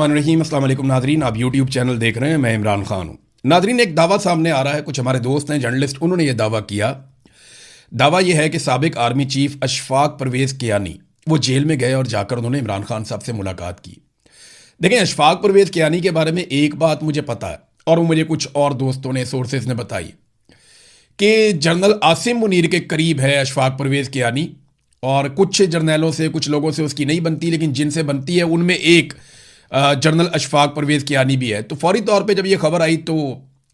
रहीम अस्सलाम वालेकुम नाजरीन, आप यूट्यूब चैनल देख रहे हैं। मैं इमरान खान हूँ। नाजरीन, एक दावा सामने आ रहा है। कुछ हमारे दोस्त हैं जर्नलिस्ट, उन्होंने ये दावा किया। दावा यह है कि साबिक आर्मी चीफ अशफाक परवेज़ कियानी वो जेल में गए और जाकर उन्होंने इमरान खान साहब से मुलाकात की। देखें, अशफाक परवेज़ कियानी के बारे में एक बात मुझे पता है और वो मुझे कुछ और दोस्तों ने, सोर्सेज ने बताई कि जनरल आसिम मुनीर के करीब है अशफाक परवेज़ कियानी, और कुछ जर्नैलों से, कुछ लोगों से उसकी नहीं बनती, लेकिन जिनसे बनती है उनमें एक जनरल अशफाक परवेज़ कियानी भी है। तो फौरी तौर पे जब ये खबर आई तो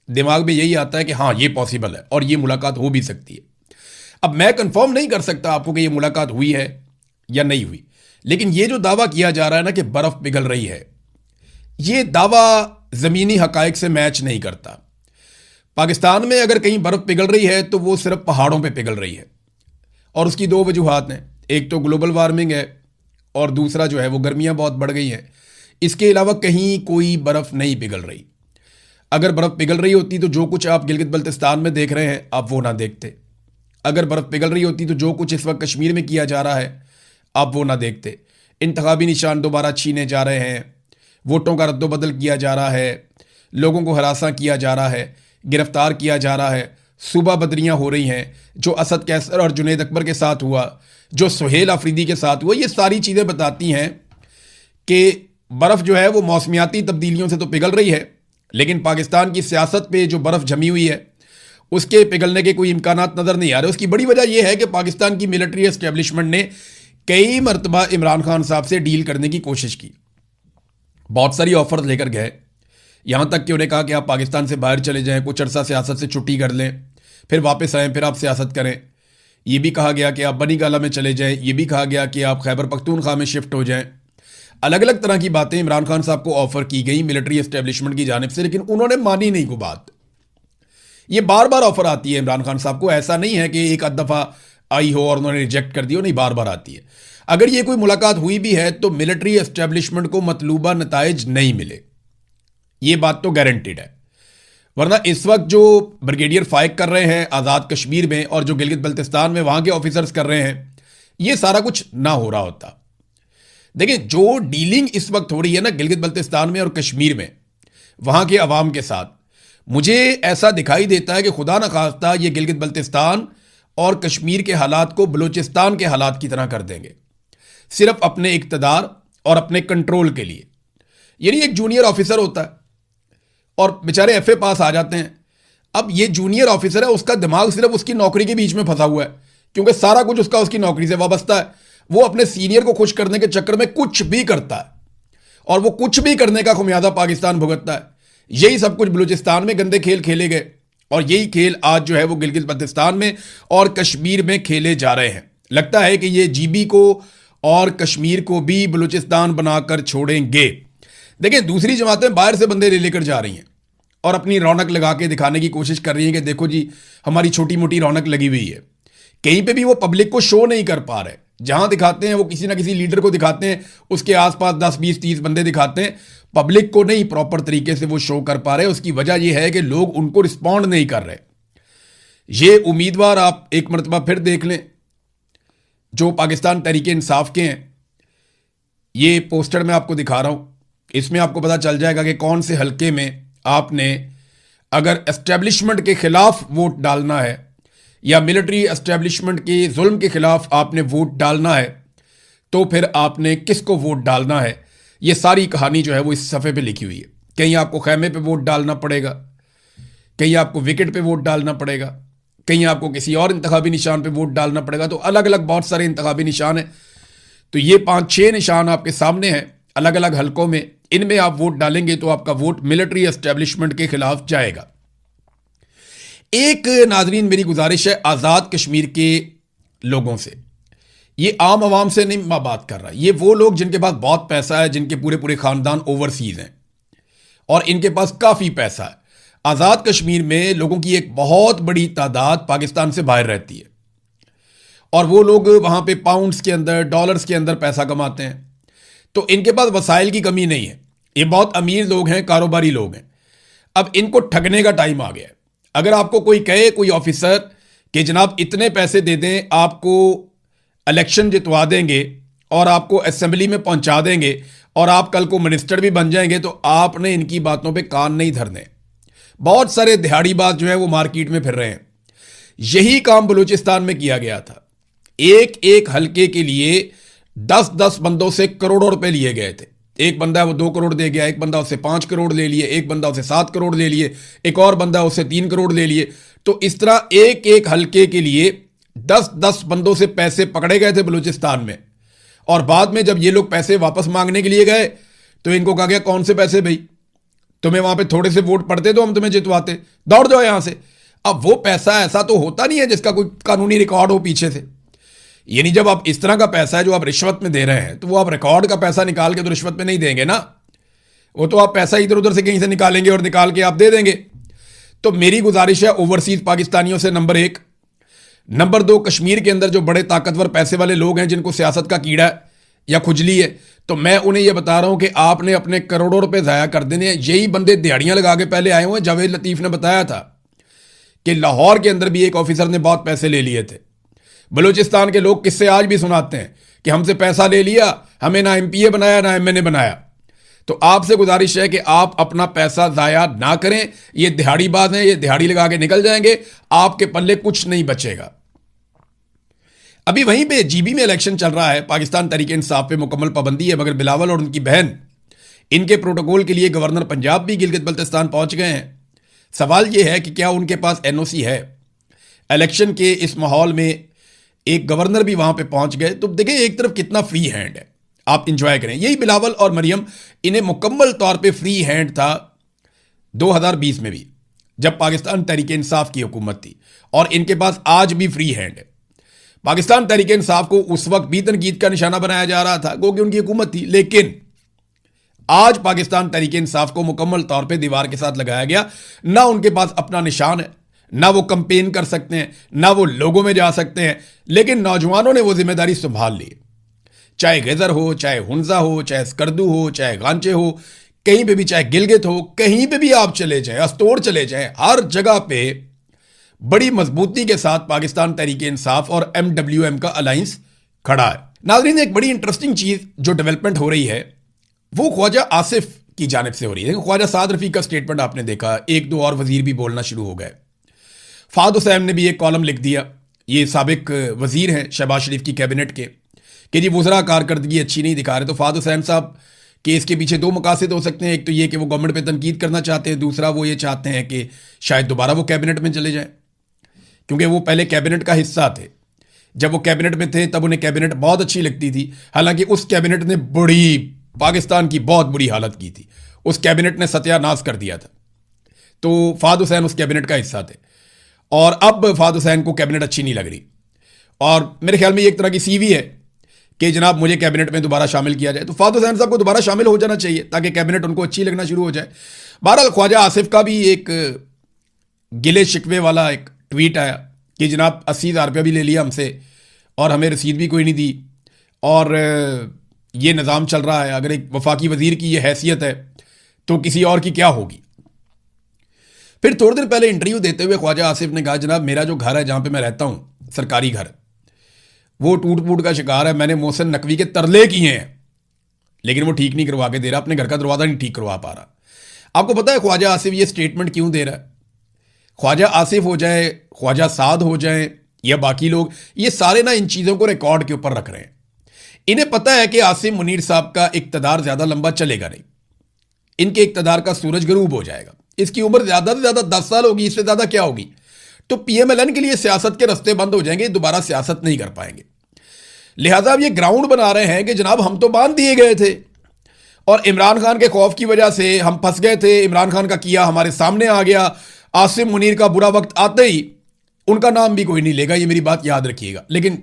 दिमाग में यही आता है कि हाँ, ये पॉसिबल है और ये मुलाकात हो भी सकती है। अब मैं कंफर्म नहीं कर सकता आपको कि ये मुलाकात हुई है या नहीं हुई, लेकिन ये जो दावा किया जा रहा है ना कि बर्फ़ पिघल रही है, ये दावा ज़मीनी हकायक से मैच नहीं करता। पाकिस्तान में अगर कहीं बर्फ़ पिघल रही है तो वो सिर्फ पहाड़ों पे पिघल रही है, और उसकी दो वजूहात हैं। एक तो ग्लोबल वार्मिंग है और दूसरा जो है वो गर्मियाँ बहुत बढ़ गई हैं। इसके अलावा कहीं कोई बर्फ़ नहीं पिघल रही। अगर बर्फ़ पिघल रही होती तो जो कुछ आप गिलगित बल्तिस्तान में देख रहे हैं आप वो ना देखते। अगर बर्फ़ पिघल रही होती तो जो कुछ इस वक्त कश्मीर में किया जा रहा है आप वो ना देखते। इंतखाबी निशान दोबारा छीने जा रहे हैं, वोटों का रद्दोबदल किया जा रहा है, लोगों को हरासा किया जा रहा है, गिरफ्तार किया जा रहा है, सूबा बदरियाँ हो रही हैं। जो असद कैसर और जुनैद अकबर के साथ हुआ, जो सुहेल अफरीदी के साथ हुआ, ये सारी चीज़ें बताती हैं कि बर्फ़ जो है वो मौसमियाती तब्दीलियों से तो पिघल रही है, लेकिन पाकिस्तान की सियासत पे जो बर्फ़ जमी हुई है उसके पिघलने के कोई इम्कानात नज़र नहीं आ रहे। उसकी बड़ी वजह यह है कि पाकिस्तान की मिलिट्री एस्टेब्लिशमेंट ने कई मरतबा इमरान खान साहब से डील करने की कोशिश की। बहुत सारी ऑफर लेकर गए, यहाँ तक कि उन्हें कहा कि आप पाकिस्तान से बाहर चले जाएं, कुछ अरसा सियासत से छुट्टी कर लें, फिर वापस आएँ, फिर आप सियासत करें। ये भी कहा गया कि आप बनी गाला में चले जाएं, ये भी कहा गया कि आप खैबर पख्तूनख्वा में शिफ्ट हो जाएं। अलग अलग तरह की बातें इमरान खान साहब को ऑफर की गई मिलिट्री एस्टेब्लिशमेंट की जानिब से, लेकिन उन्होंने मानी नहीं को बात। ये बार बार ऑफर आती है इमरान खान साहब को, ऐसा नहीं है कि एक आध दफ़ा आई हो और उन्होंने रिजेक्ट कर दिया, नहीं, बार बार आती है। अगर ये कोई मुलाकात हुई भी है तो मिलिट्री एस्टेब्लिशमेंट को मतलूबा नताइज नहीं मिले, ये बात तो गारंटीड है। वरना इस वक्त जो ब्रिगेडियर फाइक कर रहे हैं आज़ाद कश्मीर में और जो गिलगित बल्तिस्तान में वहाँ के ऑफिसर्स कर रहे हैं, ये सारा कुछ ना हो रहा होता। देखिए, जो डीलिंग इस वक्त हो रही है ना गिलगित बल्तिस्तान में और कश्मीर में वहाँ के अवाम के साथ, मुझे ऐसा दिखाई देता है कि खुदा न खास्ता ये गिलगित बल्तिस्तान और कश्मीर के हालात को बलूचिस्तान के हालात की तरह कर देंगे, सिर्फ अपने इक़्तिदार और अपने कंट्रोल के लिए। यानी एक जूनियर ऑफिसर होता है और बेचारे एफए पास आ जाते हैं। अब ये जूनियर ऑफिसर है, उसका दिमाग सिर्फ उसकी नौकरी के बीच में फंसा हुआ है, क्योंकि सारा कुछ उसका उसकी नौकरी से वाबस्ता है। वो अपने सीनियर को खुश करने के चक्कर में कुछ भी करता है, और वो कुछ भी करने का खुमियाजा पाकिस्तान भुगतता है। यही सब कुछ बलूचिस्तान में गंदे खेल खेले गए, और यही खेल आज जो है वो गिलगित बल्तिस्तान में और कश्मीर में खेले जा रहे हैं। लगता है कि ये जीबी को और कश्मीर को भी बलूचिस्तान बनाकर छोड़ेंगे। देखिए, दूसरी जमातें बाहर से बंदे ले लेकर जा रही हैं और अपनी रौनक लगा के दिखाने की कोशिश कर रही हैं कि देखो जी, हमारी छोटी मोटी रौनक लगी हुई है। कहीं पे भी वो पब्लिक को शो नहीं कर पा रहे। जहां दिखाते हैं वो किसी ना किसी लीडर को दिखाते हैं, उसके आसपास 10 20 30 बंदे दिखाते हैं, पब्लिक को नहीं प्रॉपर तरीके से वो शो कर पा रहे। उसकी वजह यह है कि लोग उनको रिस्पॉन्ड नहीं कर रहे। ये उम्मीदवार आप एक मरतबा फिर देख लें, जो पाकिस्तान तहरीक इंसाफ के हैं। ये पोस्टर मैं आपको दिखा रहा हूं, इसमें आपको पता चल जाएगा कि कौन से हलके में आपने अगर एस्टेब्लिशमेंट के खिलाफ वोट डालना है या मिलिट्री एस्टेब्लिशमेंट के जुल्म के खिलाफ आपने वोट डालना है, तो फिर आपने किसको वोट डालना है। ये सारी कहानी जो है वो इस सफ़े पे लिखी हुई है। कहीं आपको खैमे पे वोट डालना पड़ेगा, कहीं आपको विकेट पे वोट डालना पड़ेगा, कहीं आपको किसी और इंतखाबी निशान पे वोट डालना पड़ेगा। तो अलग अलग बहुत सारे इंतखाबी निशान हैं। तो ये 5-6 निशान आपके सामने हैं अलग अलग हलकों में। इनमें आप वोट डालेंगे तो आपका वोट मिलिट्री एस्टेब्लिशमेंट के खिलाफ जाएगा। एक नाजरीन मेरी गुजारिश है आज़ाद कश्मीर के लोगों से, ये आम आवाम से नहीं मैं बात कर रहा, ये वो लोग जिनके पास बहुत पैसा है, जिनके पूरे पूरे ख़ानदान ओवरसीज़ हैं और इनके पास काफ़ी पैसा है। आज़ाद कश्मीर में लोगों की एक बहुत बड़ी तादाद पाकिस्तान से बाहर रहती है और वो लोग वहाँ पे पाउंड्स के अंदर, डॉलर्स के अंदर पैसा कमाते हैं। तो इनके पास वसाइल की कमी नहीं है। ये बहुत अमीर लोग हैं, कारोबारी लोग हैं। अब इनको ठगने का टाइम आ गया है। अगर आपको कोई कहे, कोई ऑफिसर, कि जनाब इतने पैसे दे दें, आपको इलेक्शन जितवा देंगे और आपको असेंबली में पहुंचा देंगे और आप कल को मिनिस्टर भी बन जाएंगे तो आपने इनकी बातों पे कान नहीं धरने। बहुत सारे दिहाड़ीबाज जो है वो मार्केट में फिर रहे हैं। यही काम बलूचिस्तान में किया गया था। एक एक हलके के लिए 10-10 बंदों से करोड़ों रुपए लिए गए थे। एक बंदा है वो 2 करोड़ दे गया, एक बंदा उससे 5 करोड़ ले लिए, एक बंदा उससे 7 करोड़ ले लिए, एक और बंदा उससे 3 करोड़ ले लिए। तो इस तरह एक एक हलके के लिए 10-10 बंदों से पैसे पकड़े गए थे बलूचिस्तान में। और बाद में जब ये लोग पैसे वापस मांगने के लिए गए तो इनको कहा गया कौन से पैसे भाई, तुम्हें वहां पे थोड़े से वोट पड़ते तो हम तुम्हें जितवाते, दौड़ जाओ यहां से। अब वो पैसा ऐसा तो होता नहीं है जिसका कोई कानूनी रिकॉर्ड हो पीछे से। यानी जब आप इस तरह का पैसा है जो आप रिश्वत में दे रहे हैं तो वो आप रिकॉर्ड का पैसा निकाल के तो रिश्वत में नहीं देंगे ना, वो तो आप पैसा इधर उधर से कहीं से निकालेंगे और निकाल के आप दे देंगे। तो मेरी गुजारिश है ओवरसीज पाकिस्तानियों से, नंबर 1। नंबर 2, कश्मीर के अंदर जो बड़े ताकतवर पैसे वाले लोग हैं जिनको सियासत का कीड़ा है या खुजली है, तो मैं उन्हें यह बता रहा हूं कि आपने अपने करोड़ों रुपए जाया कर देने हैं। यही बंदे दिहाड़ियां लगा के पहले आए हुए हैं। जावेद लतीफ ने बताया था कि लाहौर के अंदर भी एक ऑफिसर ने बहुत पैसे ले लिए थे। बलूचिस्तान के लोग किससे आज भी सुनाते हैं कि हमसे पैसा ले लिया, हमें ना एमपीए बनाया ना एमएनए बनाया। तो आपसे गुजारिश है कि आप अपना पैसा जाया ना करें। ये दिहाड़ीबाज हैं, ये दिहाड़ी लगा के निकल जाएंगे, आपके पल्ले कुछ नहीं बचेगा। अभी वहीं पे जीबी में इलेक्शन चल रहा है। पाकिस्तान तहरीक इंसाफ पे मुकम्मल पाबंदी है, मगर बिलावल और उनकी बहन इनके प्रोटोकॉल के लिए गवर्नर पंजाब भी गिलगित बल्तिस्तान पहुंच गए हैं। सवाल यह है कि क्या उनके पास एनओसी है। इलेक्शन के इस माहौल में एक गवर्नर भी वहां पे पहुंच गए तो देखिए एक तरफ कितना फ्री हैंड है, आप इंजॉय करें। यही बिलावल और मरियम, इन्हें मुकम्मल तौर पे फ्री हैंड था 2020 में भी, जब पाकिस्तान तहरीक इंसाफ की हुकूमत थी, और इनके पास आज भी फ्री हैंड है। पाकिस्तान तहरीक इंसाफ को उस वक्त भी तनकीद का निशाना बनाया जा रहा था क्योंकि उनकी हुकूमत थी, लेकिन आज पाकिस्तान तहरीक इंसाफ को मुकम्मल तौर पे दीवार के साथ लगाया गया। ना उनके पास अपना निशान है, ना वो कंपेन कर सकते हैं, ना वो लोगों में जा सकते हैं, लेकिन नौजवानों ने वो जिम्मेदारी संभाल ली। चाहे गजर हो, चाहे हुंजा हो, चाहे स्कर्दू हो, चाहे गांचे हो, कहीं पे भी, चाहे गिलगित हो, कहीं पे भी आप चले जाएं, अस्तोड़ चले जाएं, हर जगह पे बड़ी मजबूती के साथ पाकिस्तान तहरीक इंसाफ और MWM का अलायंस खड़ा है। नाज़रीन, एक बड़ी इंटरेस्टिंग चीज जो डेवलपमेंट हो रही है वो ख्वाजा आसिफ की जानिब से हो रही है। ख्वाजा साद रफीक का स्टेटमेंट आपने देखा, एक दो और वजीर भी बोलना शुरू हो गए। फाद हुसैन ने भी एक कॉलम लिख दिया, ये साबिक वजीर हैं शहबाज शरीफ की कैबिनेट के, कि जी वज़रा कारकर्दगी अच्छी नहीं दिखा रहे। तो फाद हुसैन साहब के इसके पीछे दो मकासद हो सकते हैं। एक तो ये कि वो गवर्नमेंट पे तनकीद करना चाहते हैं, दूसरा वो ये चाहते हैं कि शायद दोबारा वो कैबिनेट में चले जाएं, क्योंकि वो पहले कैबिनेट का हिस्सा थे। जब वो कैबिनेट में थे तब उन्हें कैबिनेट बहुत अच्छी लगती थी, हालांकि उस कैबिनेट ने बड़ी पाकिस्तान की बहुत बुरी हालत की थी, उस कैबिनेट ने सत्यानाश कर दिया था। तो फाद हुसैन उस कैबिनेट का हिस्सा थे, और अब फाद हुसैन को कैबिनेट अच्छी नहीं लग रही, और मेरे ख्याल में ये एक तरह की सीवी है कि जनाब मुझे कैबिनेट में दोबारा शामिल किया जाए। तो फाद हुसैन साहब को दोबारा शामिल हो जाना चाहिए ताकि कैबिनेट उनको अच्छी लगना शुरू हो जाए। बहरहाल ख्वाजा आसिफ का भी एक गिले शिकवे वाला एक ट्वीट आया कि जनाब 80,000 रुपया भी ले लिया हमसे और हमें रसीद भी कोई नहीं दी, और ये निज़ाम चल रहा है। अगर एक वफाकी वजीर की ये हैसियत है तो किसी और की क्या होगी। फिर थोड़ी देर पहले इंटरव्यू देते हुए ख्वाजा आसिफ ने कहा, जनाब मेरा जो घर है जहां पे मैं रहता हूं, सरकारी घर, वो टूट फूट का शिकार है। मैंने मोहसिन नकवी के तरले किए हैं, लेकिन वो ठीक नहीं करवा के दे रहा, अपने घर का दरवाजा नहीं ठीक करवा पा रहा। आपको पता है ख्वाजा आसिफ ये स्टेटमेंट क्यों दे रहा है? ख्वाजा आसिफ हो जाए, ख्वाजा साद हो जाए, या बाकी लोग, ये सारे ना इन चीज़ों को रिकॉर्ड के ऊपर रख रहे हैं। इन्हें पता है कि आसिम मुनीर साहब का इक्तदार ज़्यादा लंबा चलेगा नहीं, इनके इक्तदार का सूरज गरूब हो जाएगा। इसकी उम्र ज़्यादा से ज़्यादा 10 साल होगी, इससे ज़्यादा क्या होगी। तो PMLN के लिए सियासत के रास्ते बंद हो जाएंगे, दोबारा सियासत नहीं कर पाएंगे। लिहाजा अब ये ग्राउंड बना रहे हैं कि जनाब हम तो बांध दिए गए थे, और इमरान खान के खौफ की वजह से हम फंस गए थे। इमरान खान का किया हमारे सामने आ गया, आसिम मुनीर का बुरा वक्त आते ही उनका नाम भी कोई नहीं लेगा, ये मेरी बात याद रखिएगा। लेकिन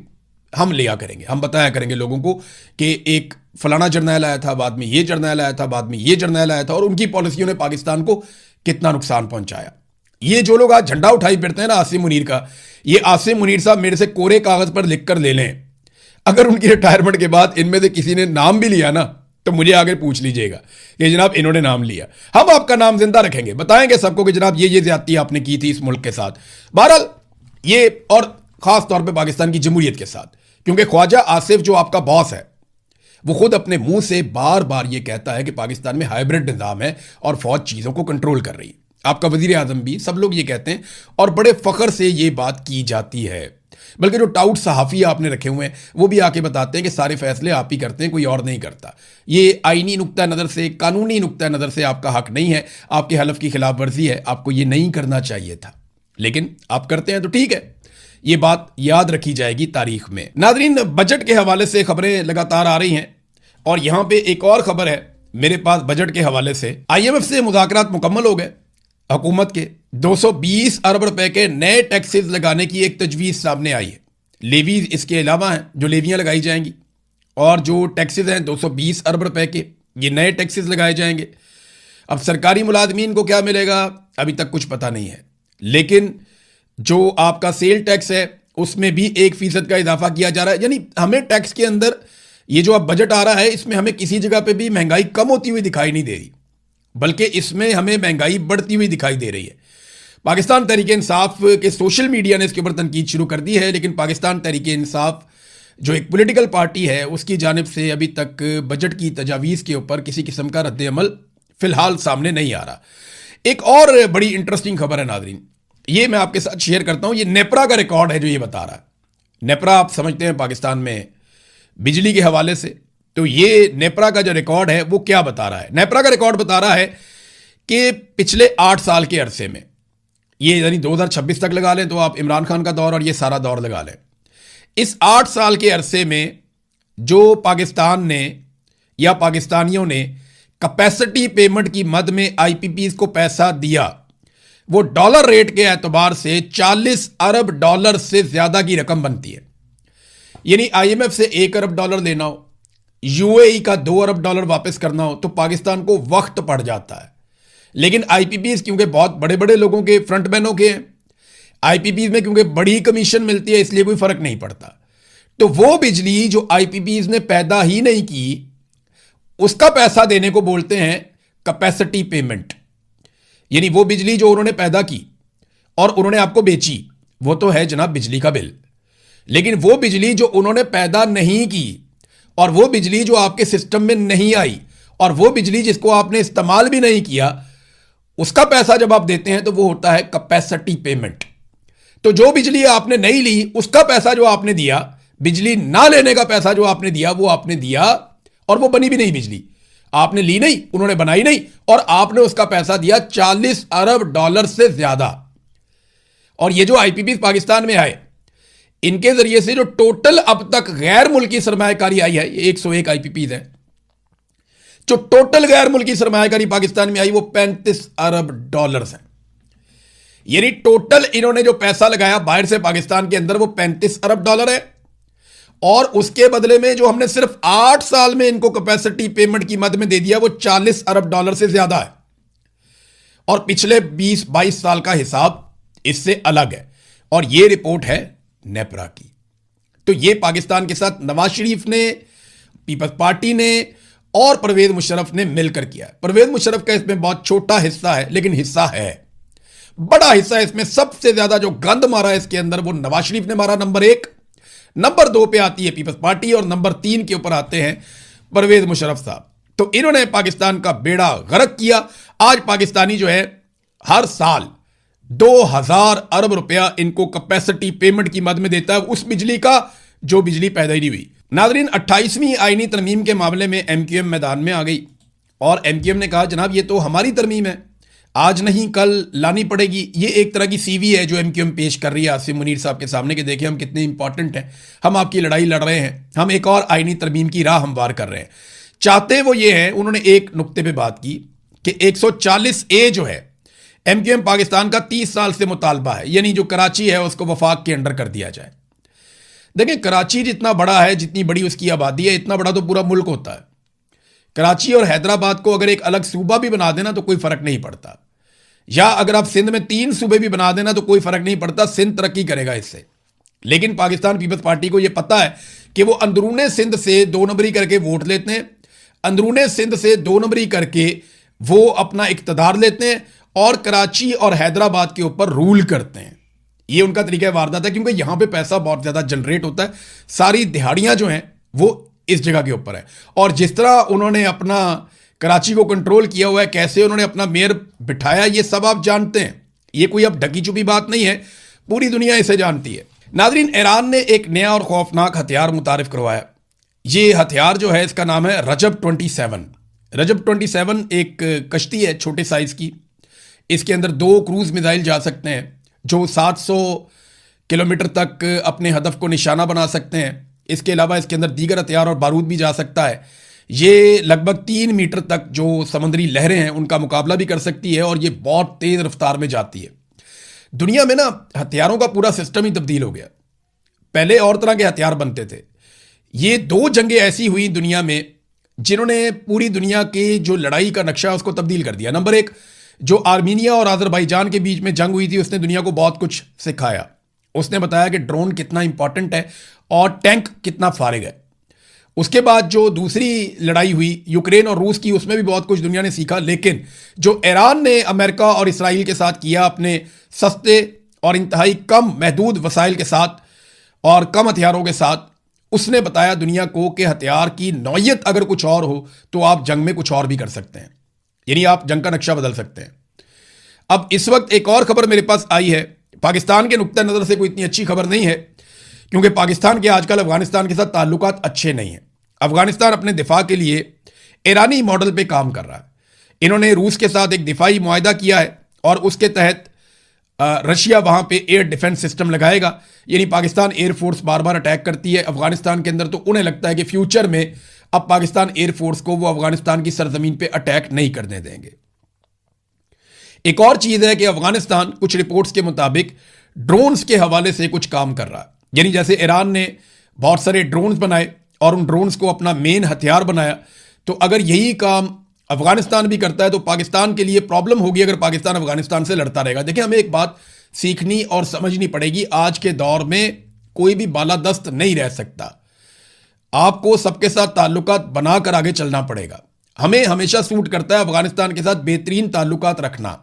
हम लिया करेंगे, हम बताया करेंगे लोगों को कि एक फलाना जर्नैल आया था, बाद में ये जर्नैल आया था, बाद में ये जर्नैल आया था, और उनकी पॉलिसियों ने पाकिस्तान को कितना नुकसान पहुंचाया। ये जो लोग आज झंडा उठाई फिरते हैं ना आसिम मुनीर का, ये आसिम मुनीर साहब मेरे से कोरे कागज पर लिख कर ले लें। अगर उनकी रिटायरमेंट के बाद इनमें से किसी ने नाम भी लिया ना, तो मुझे आगे पूछ लीजिएगा कि जनाब इन्होंने नाम लिया, हम आपका नाम जिंदा रखेंगे, बताएंगे सबको कि जनाब ये ज्यादती आपने की थी इस मुल्क के साथ। बहरहाल ये, और खास तौर पे पाकिस्तान की जमहूरियत के साथ, क्योंकि ख्वाजा आसिफ जो आपका बॉस है, वो खुद अपने मुंह से बार बार ये कहता है कि पाकिस्तान में हाइब्रिड निज़ाम है और फौज चीज़ों को कंट्रोल कर रही है। आपका वजीर आजम भी, सब लोग ये कहते हैं और बड़े फख्र से ये बात की जाती है। बल्कि जो टाउट सहाफ़ी आपने रखे हुए हैं वो भी आके बताते हैं कि सारे फैसले आप ही करते हैं, कोई और नहीं करता। ये आईनी नुक्ता नज़र से, कानूनी नुक्ता नज़र से आपका हक नहीं है, आपके हलफ की खिलाफ वर्जी है, आपको ये नहीं करना चाहिए था, लेकिन आप करते हैं तो ठीक है। ये बात याद रखी जाएगी तारीख में। नाजरीन, बजट के हवाले से खबरें लगातार आ रही हैं और यहां पे एक और खबर है मेरे पास बजट के हवाले से। IMF से मुज़ाकरात मुकम्मल हो गए। हुकूमत के 220 अरब रुपए के नए टैक्सेस लगाने की एक तजवीज़ सामने आई है। लेवीज इसके अलावा हैं जो लेवियां लगाई जाएंगी, और जो टैक्सेस हैं 220 अरब रुपए के, ये नए टैक्सेस लगाए जाएंगे। अब सरकारी मुलाजमीन को क्या मिलेगा अभी तक कुछ पता नहीं है, लेकिन जो आपका सेल टैक्स है उसमें भी 1% का इजाफा किया जा रहा है। यानी हमें टैक्स के अंदर ये जो अब बजट आ रहा है इसमें हमें किसी जगह पे भी महंगाई कम होती हुई दिखाई नहीं दे रही, बल्कि इसमें हमें महंगाई बढ़ती हुई दिखाई दे रही है। पाकिस्तान तहरीक इंसाफ के सोशल मीडिया ने इसके ऊपर तनकीद शुरू कर दी है, लेकिन पाकिस्तान तहरीक इंसाफ जो एक पॉलिटिकल पार्टी है उसकी जानिब से अभी तक बजट की तजावीज़ के ऊपर किसी किस्म का रद्द अमल फिलहाल सामने नहीं आ रहा। एक और बड़ी इंटरेस्टिंग खबर है नाजरीन, ये मैं आपके साथ शेयर करता हूं। ये नेपरा का रिकॉर्ड है जो ये बता रहा है। नेपरा आप समझते हैं पाकिस्तान में बिजली के हवाले से, तो ये नेपरा का जो रिकॉर्ड है वो क्या बता रहा है। नेपरा का रिकॉर्ड बता रहा है कि पिछले 8 साल के अरसे में, ये यानी 2026 तक लगा लें तो आप इमरान खान का दौर और ये सारा दौर लगा लें, इस 8 साल के अरसे में जो पाकिस्तान ने या पाकिस्तानियों ने कैपेसिटी पेमेंट की मद में IPPs को पैसा दिया, वो डॉलर रेट के एतबार से 40 अरब डॉलर से ज्यादा की रकम बनती है। यानी IMF से 1 अरब डॉलर लेना हो, UAE का 2 अरब डॉलर वापस करना हो तो पाकिस्तान को वक्त पड़ जाता है। लेकिन IPPs क्योंकि बहुत बड़े बड़े लोगों के, फ्रंटमैनों के हैं, IPPs में क्योंकि बड़ी कमीशन मिलती है इसलिए कोई फर्क नहीं पड़ता। तो वो बिजली जो IPPs ने पैदा ही नहीं की उसका पैसा देने को बोलते हैं कैपेसिटी पेमेंट। यानी वो बिजली जो उन्होंने पैदा की और उन्होंने आपको बेची वो तो है जनाब बिजली का बिल, लेकिन वो बिजली जो उन्होंने पैदा नहीं की और वो बिजली जो आपके सिस्टम में नहीं आई और वो बिजली जिसको आपने इस्तेमाल भी नहीं किया, उसका पैसा जब आप देते हैं तो वो होता है कैपेसिटी पेमेंट। तो जो बिजली आपने नहीं ली उसका पैसा जो आपने दिया, बिजली ना लेने का पैसा जो आपने दिया वो आपने दिया और वो बनी भी नहीं बिजली, आपने ली नहीं, उन्होंने बनाई नहीं, और आपने उसका पैसा दिया 40 अरब डॉलर से ज्यादा। और ये जो IPPs पाकिस्तान में आए इनके जरिए से जो टोटल अब तक गैर मुल्की सरमायाकारी आई है, ये 101 IPPs है, जो टोटल गैर मुल्की सरमायाकारी पाकिस्तान में आई वो 35 अरब डॉलर है। यानी टोटल इन्होंने जो पैसा लगाया बाहर से पाकिस्तान के अंदर वो 35 अरब डॉलर है, और उसके बदले में जो हमने सिर्फ 8 साल में इनको कैपेसिटी पेमेंट की मद में दे दिया वो 40 अरब डॉलर से ज्यादा है। और पिछले 20-22 साल का हिसाब इससे अलग है, और ये रिपोर्ट है नेपरा की। तो ये पाकिस्तान के साथ नवाज शरीफ ने, पीपल्स पार्टी ने और परवेज मुशर्रफ ने मिलकर किया है। परवेज मुशर्रफ का इसमें बहुत छोटा हिस्सा है, लेकिन हिस्सा है, बड़ा हिस्सा है। इसमें सबसे ज्यादा जो गंद मारा है इसके अंदर वो नवाज शरीफ ने मारा, नंबर 1। नंबर 2 पे आती है पीपल्स पार्टी और नंबर 3 के ऊपर आते हैं परवेज मुशर्रफ साहब। तो इन्होंने पाकिस्तान का बेड़ा गर्क किया। आज पाकिस्तानी जो है हर साल 2000 अरब रुपया इनको कैपेसिटी पेमेंट की मद में देता है, उस बिजली का जो बिजली पैदा ही नहीं हुई। नाजरीन, 28वीं आईनी तरमीम के मामले में MQM मैदान में आ गई और MQM ने कहा जनाब ये तो हमारी तरमीम है, आज नहीं कल लानी पड़ेगी। ये एक तरह की CV है जो MQM पेश कर रही है आसिम मुनीर साहब के सामने कि देखिए हम कितने इंपॉर्टेंट हैं, हम आपकी लड़ाई लड़ रहे हैं, हम एक और आईनी तरमीम की राह हमवार कर रहे हैं। चाहते वो ये है, उन्होंने एक नुक्ते पे बात की कि 140A जो है MQM पाकिस्तान का 30 साल से मुतालबा है, यानी जो कराची है उसको वफाक के अंडर कर दिया जाए। देखिए कराची जितना बड़ा है, जितनी बड़ी उसकी आबादी है, इतना बड़ा तो पूरा मुल्क होता है। कराची और हैदराबाद को अगर एक अलग सूबा भी बना देना तो कोई फर्क नहीं पड़ता, या अगर आप सिंध में 3 सूबे भी बना देना तो कोई फर्क नहीं पड़ता, सिंध तरक्की करेगा इससे। लेकिन पाकिस्तान पीपल्स पार्टी को यह पता है कि वो अंदरूने सिंध से 2 नंबरी करके वोट लेते हैं, अंदरूने सिंध से 2 नंबरी करके वो अपना इक्तदार लेते हैं और कराची और हैदराबाद के ऊपर रूल करते हैं। ये उनका तरीका वारदात है, क्योंकि यहां पे पैसा बहुत ज्यादा जनरेट होता है। सारी दिहाड़ियां जो हैं वो इस जगह के ऊपर है। और जिस तरह उन्होंने अपना कराची को कंट्रोल किया हुआ है, कैसे उन्होंने अपना मेयर बिठाया, ये सब आप जानते हैं। ये कोई अब ढकी छुपी बात नहीं है, पूरी दुनिया इसे जानती है। नाजरीन, ईरान ने एक नया और खौफनाक हथियार मुतारिफ करवाया। ये हथियार जो है, इसका नाम है रजब 27। रजब 27 एक कश्ती है छोटे साइज की। इसके अंदर 2 क्रूज मिसाइल जा सकते हैं जो 700 किलोमीटर तक अपने हदफ को निशाना बना सकते हैं। इसके अलावा इसके अंदर दीगर हथियार और बारूद भी जा सकता है। ये लगभग 3 मीटर तक जो समुद्री लहरें हैं उनका मुकाबला भी कर सकती है और ये बहुत तेज रफ्तार में जाती है। दुनिया में ना हथियारों का पूरा सिस्टम ही तब्दील हो गया। पहले और तरह के हथियार बनते थे। ये 2 जंगें ऐसी हुई दुनिया में जिन्होंने पूरी दुनिया की जो लड़ाई का नक्शा है उसको तब्दील कर दिया। नंबर 1, जो आर्मीनिया और अजरबैजान के बीच में जंग हुई थी, उसने दुनिया को बहुत कुछ सिखाया। उसने बताया कि ड्रोन कितना इंपॉर्टेंट है और टैंक कितना फारिग है। उसके बाद जो दूसरी लड़ाई हुई यूक्रेन और रूस की, उसमें भी बहुत कुछ दुनिया ने सीखा। लेकिन जो ईरान ने अमेरिका और इसराइल के साथ किया, अपने सस्ते और इंतहाई कम महदूद वसाइल के साथ और कम हथियारों के साथ, उसने बताया दुनिया को कि हथियार की नौयत अगर कुछ और हो तो आप जंग में कुछ और भी कर सकते हैं, यानी आप जंग का नक्शा बदल सकते हैं। अब इस वक्त एक और खबर मेरे पास आई है। पाकिस्तान के नुक्ता नज़र से कोई इतनी अच्छी खबर नहीं है, क्योंकि पाकिस्तान के आजकल अफगानिस्तान के साथ ताल्लुकात अच्छे नहीं हैं। अफगानिस्तान अपने दिफा के लिए ईरानी मॉडल पे काम कर रहा है। इन्होंने रूस के साथ एक दिफाई मुआहदा किया है और उसके तहत रशिया वहां पे एयर डिफेंस सिस्टम लगाएगा। यानी पाकिस्तान एयरफोर्स बार बार अटैक करती है अफगानिस्तान के अंदर, तो उन्हें लगता है कि फ्यूचर में अब पाकिस्तान एयरफोर्स को वो अफगानिस्तान की सरजमीन पे अटैक नहीं करने देंगे। एक और चीज है कि अफगानिस्तान कुछ रिपोर्ट्स के मुताबिक ड्रोन्स के हवाले से कुछ काम कर रहा है। यानी जैसे ईरान ने बहुत सारे ड्रोन्स बनाए और उन ड्रोन्स को अपना मेन हथियार बनाया, तो अगर यही काम अफगानिस्तान भी करता है तो पाकिस्तान के लिए प्रॉब्लम होगी अगर पाकिस्तान अफगानिस्तान से लड़ता रहेगा। देखिए, हमें एक बात सीखनी और समझनी पड़ेगी। आज के दौर में कोई भी बालादस्त नहीं रह सकता। आपको सबके साथ ताल्लुकात बनाकर आगे चलना पड़ेगा। हमें हमेशा सूट करता है अफगानिस्तान के साथ बेहतरीन ताल्लुकात रखना।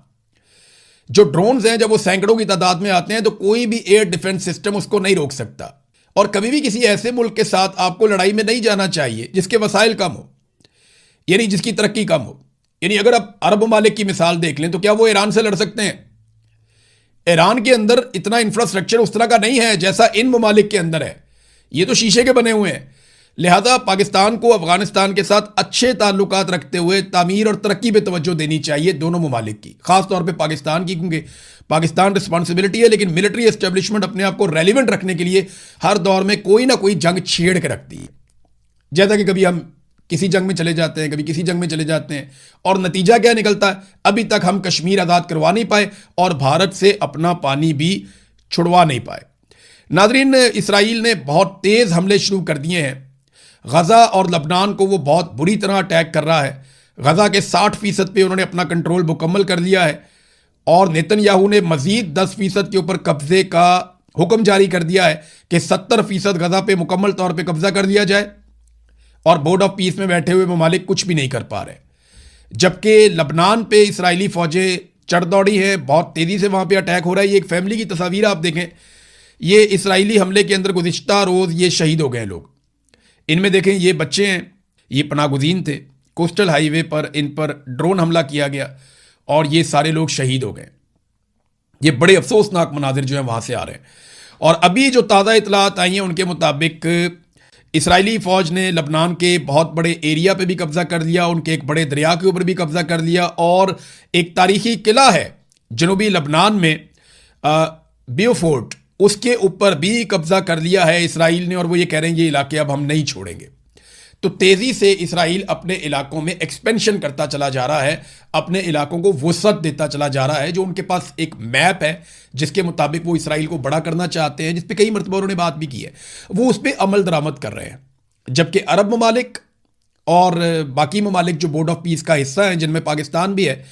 जो ड्रोन्स हैं, जब वो सैकड़ों की तादाद में आते हैं तो कोई भी एयर डिफेंस सिस्टम उसको नहीं रोक सकता। और कभी भी किसी ऐसे मुल्क के साथ आपको लड़ाई में नहीं जाना चाहिए जिसके वसाइल कम हो, यानी जिसकी तरक्की कम हो। यानी अगर आप अरब ममालिक की मिसाल देख लें तो क्या वो ईरान से लड़ सकते हैं? ईरान के अंदर इतना इंफ्रास्ट्रक्चर उस तरह का नहीं है जैसा इन ममालिक के अंदर है। ये तो शीशे के बने हुए हैं। लिहाजा पाकिस्तान को अफगानिस्तान के साथ अच्छे ताल्लुकात रखते हुए तामीर और तरक्की पे तवज्जो देनी चाहिए दोनों ममालिक की, खासतौर पे पाकिस्तान की, क्योंकि पाकिस्तान रिस्पॉन्सिबिलिटी है, लेकिन मिलिट्री एस्टेब्लिशमेंट अपने आप को रेलिवेंट रखने के लिए हर दौर में कोई ना कोई जंग छेड़ के रखती है। जैसा कि कभी हम किसी जंग में चले जाते हैं, कभी किसी जंग में चले जाते हैं, और नतीजा क्या निकलता है? अभी तक हम कश्मीर आज़ाद करवा नहीं पाए और भारत से अपना पानी भी छुड़वा नहीं पाए। नाजरीन, इसराइल ने बहुत तेज़ हमले शुरू कर दिए हैं। गज़ा और लबनान को वो बहुत बुरी तरह अटैक कर रहा है। गज़ा के 60% पे उन्होंने अपना कंट्रोल मुकम्मल कर लिया है और नेतन्याहू ने मज़ीद 10% के ऊपर कब्जे का हुक्म जारी कर दिया है कि 70% गज़ा पे मुकम्मल तौर पे कब्जा कर लिया जाए। और बोर्ड ऑफ पीस में बैठे हुए ममालिक कुछ भी नहीं कर पा रहे, जबकि लबनान पे इसराइली फौजें चढ़ दौड़ी हैं। बहुत तेज़ी से वहाँ पे अटैक हो रहा है। ये एक फैमिली की तस्वीर आप देखें। ये इसराइली हमले के अंदर गुज़िश्ता रोज़ ये शहीद हो गए लोग। इनमें देखें, ये बच्चे हैं, ये पनागुज़ीन थे। कोस्टल हाईवे पर इन पर ड्रोन हमला किया गया और ये सारे लोग शहीद हो गए। ये बड़े अफसोसनाक मनाजिर जो हैं वहाँ से आ रहे हैं। और अभी जो ताज़ा इतलात आई हैं उनके मुताबिक इसराइली फ़ौज ने लबनान के बहुत बड़े एरिया पे भी कब्जा कर लिया, उनके एक बड़े दरिया के ऊपर भी कब्जा कर लिया, और एक तारीखी किला है जनूबी लबनान में बियोफोर्ट, उसके ऊपर भी कब्जा कर लिया है इसराइल ने। और वो ये कह रहे हैं ये इलाके अब हम नहीं छोड़ेंगे। तो तेज़ी से इसराइल अपने इलाकों में एक्सपेंशन करता चला जा रहा है, अपने इलाकों को वसअत देता चला जा रहा है। जो उनके पास एक मैप है जिसके मुताबिक वो इसराइल को बड़ा करना चाहते हैं, जिस पे कई मरतबा उन्होंने बात भी की है, वो उस पर अमल दरामद कर रहे हैं। जबकि अरब ममालिक और बाकी ममालिक जो बोर्ड ऑफ पीस का हिस्सा हैं, जिनमें पाकिस्तान भी है,